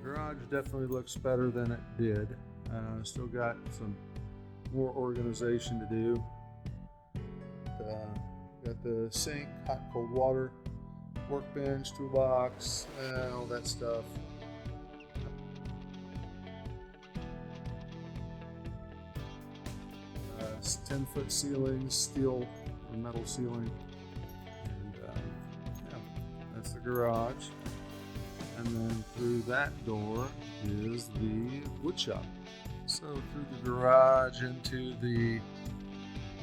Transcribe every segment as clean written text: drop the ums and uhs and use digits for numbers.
garage definitely looks better than it did. Still got some more organization to do. Got the sink, hot and cold water, workbench, toolbox, all that stuff. 10-foot ceilings, steel or metal ceiling. And yeah, that's the garage. And then through that door is the wood shop. So through the garage into the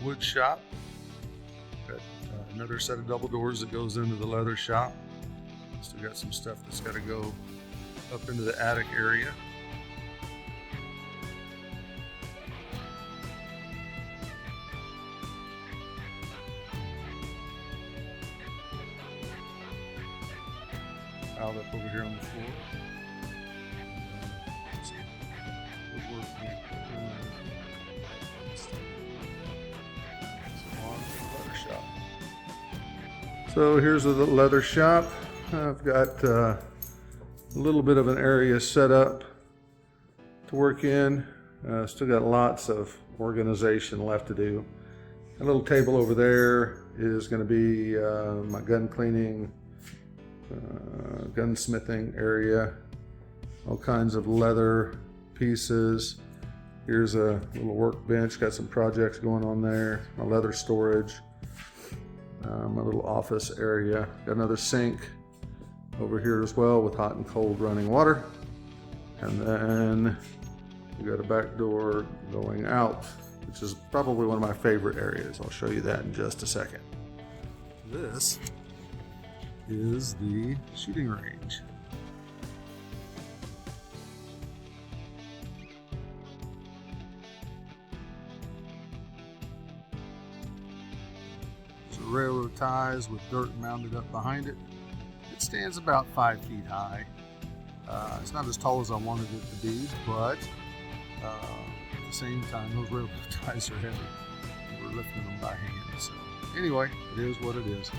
wood shop. Got another set of double doors that goes into the leather shop. Still got some stuff that's got to go up into the attic area. Piled up over here on the floor. So here's the leather shop. I've got a little bit of an area set up to work in. Still got lots of organization left to do. A little table over there is going to be my gun cleaning, gunsmithing area. All kinds of leather pieces. Here's a little workbench, got some projects going on there. My leather storage. My little office area. Got another sink over here as well with hot and cold running water. And then we got a back door going out, which is probably one of my favorite areas. I'll show you that in just a second. This is the shooting range. Railroad ties with dirt mounted up behind it. It stands about 5 feet high. It's not as tall as I wanted it to be, but at the same time, those railroad ties are heavy. We're lifting them by hand. So anyway, it is what it is.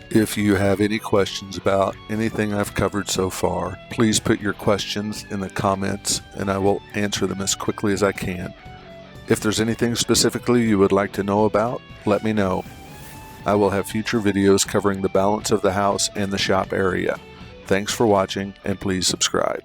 If you have any questions about anything I've covered so far, please put your questions in the comments and I will answer them as quickly as I can. If there's anything specifically you would like to know about, let me know. I will have future videos covering the balance of the house and the shop area. Thanks for watching and please subscribe.